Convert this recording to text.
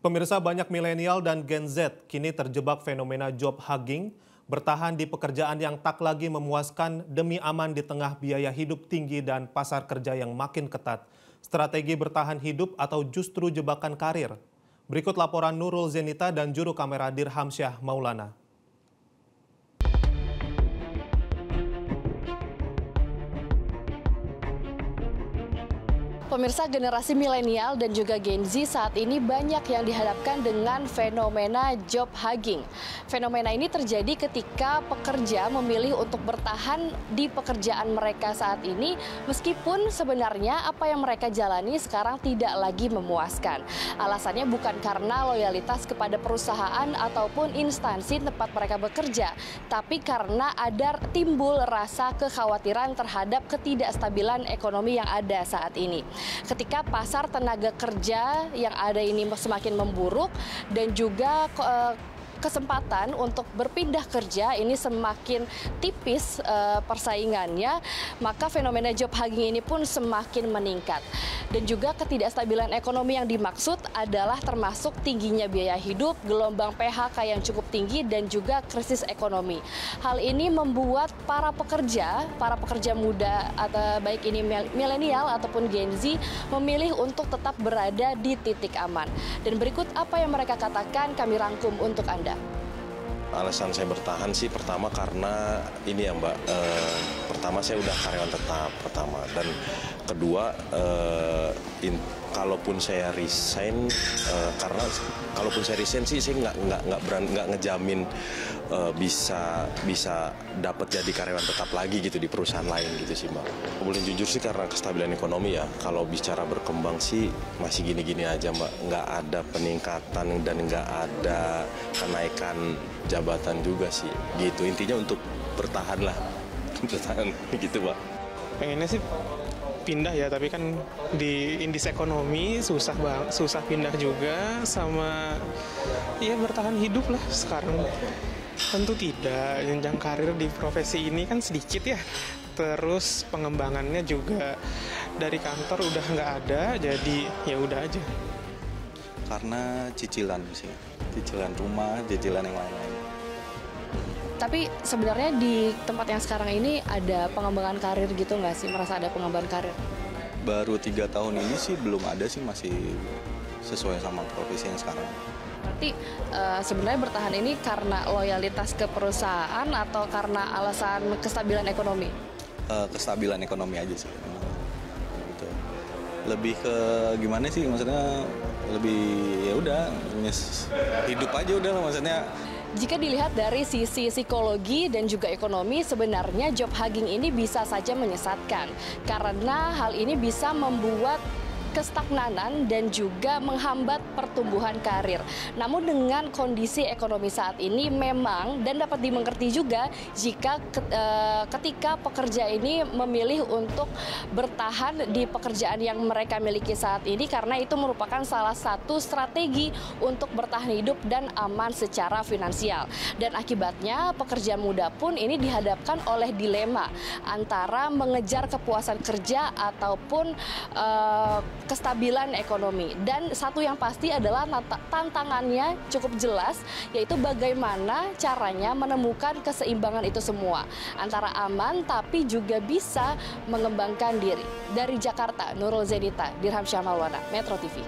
Pemirsa, banyak milenial dan Gen Z kini terjebak fenomena job hugging, bertahan di pekerjaan yang tak lagi memuaskan demi aman di tengah biaya hidup tinggi dan pasar kerja yang makin ketat. Strategi bertahan hidup atau justru jebakan karir? Berikut laporan Nurul Zenita dan juru kamera Dirhamsyah Maulana. Pemirsa, generasi milenial dan juga Gen Z saat ini banyak yang dihadapkan dengan fenomena job hugging. Fenomena ini terjadi ketika pekerja memilih untuk bertahan di pekerjaan mereka saat ini, meskipun sebenarnya apa yang mereka jalani sekarang tidak lagi memuaskan. Alasannya bukan karena loyalitas kepada perusahaan ataupun instansi tempat mereka bekerja, tapi karena ada timbul rasa kekhawatiran terhadap ketidakstabilan ekonomi yang ada saat ini. Ketika pasar tenaga kerja yang ada ini semakin memburuk dan juga kesempatan untuk berpindah kerja ini semakin tipis persaingannya, maka fenomena job hugging ini pun semakin meningkat. Dan juga ketidakstabilan ekonomi yang dimaksud adalah termasuk tingginya biaya hidup, gelombang PHK yang cukup tinggi, dan juga krisis ekonomi. Hal ini membuat para pekerja muda, atau baik ini milenial ataupun Gen Z, memilih untuk tetap berada di titik aman. Dan berikut apa yang mereka katakan, kami rangkum untuk Anda. Alasan saya bertahan sih pertama karena ini ya Mbak, pertama saya udah karyawan tetap pertama, dan kedua kalaupun saya resign, karena kalaupun saya resign sih saya nggak ngejamin bisa dapat jadi karyawan tetap lagi gitu di perusahaan lain gitu sih Mbak. Boleh jujur sih karena kestabilan ekonomi ya, kalau bicara berkembang sih masih gini-gini aja Mbak, nggak ada peningkatan dan nggak ada kenaikan jabatan juga sih gitu. Intinya untuk bertahan lah, bertahan gitu Mbak. Pengennya sih pindah ya, tapi kan di indeks ekonomi susah pindah juga, sama ya bertahan hidup lah sekarang. Tentu tidak, jenjang karir di profesi ini kan sedikit ya, terus pengembangannya juga dari kantor udah nggak ada, jadi ya udah aja. Karena cicilan sih, cicilan rumah, cicilan yang lain-lain. Tapi sebenarnya di tempat yang sekarang ini ada pengembangan karir gitu nggak sih? Merasa ada pengembangan karir? Baru 3 tahun ini sih belum ada sih, masih sesuai sama profesi yang sekarang. Berarti sebenarnya bertahan ini karena loyalitas ke perusahaan atau karena alasan kestabilan ekonomi? Kestabilan ekonomi aja sih. Gitu. Lebih ke gimana sih, maksudnya lebih ya udah hidup aja udah lah maksudnya. Jika dilihat dari sisi psikologi dan juga ekonomi, sebenarnya job hugging ini bisa saja menyesatkan karena hal ini bisa membuat kestagnanan dan juga menghambat pertumbuhan karir. Namun dengan kondisi ekonomi saat ini memang, dan dapat dimengerti juga jika ketika pekerja ini memilih untuk bertahan di pekerjaan yang mereka miliki saat ini, karena itu merupakan salah satu strategi untuk bertahan hidup dan aman secara finansial. Dan akibatnya pekerja muda pun ini dihadapkan oleh dilema antara mengejar kepuasan kerja ataupun kestabilan ekonomi. Dan satu yang pasti adalah tantangannya cukup jelas, yaitu bagaimana caranya menemukan keseimbangan itu semua antara aman tapi juga bisa mengembangkan diri. Dari Jakarta, Nurul Zenita, Dirhamsyah Maulana, Metro TV.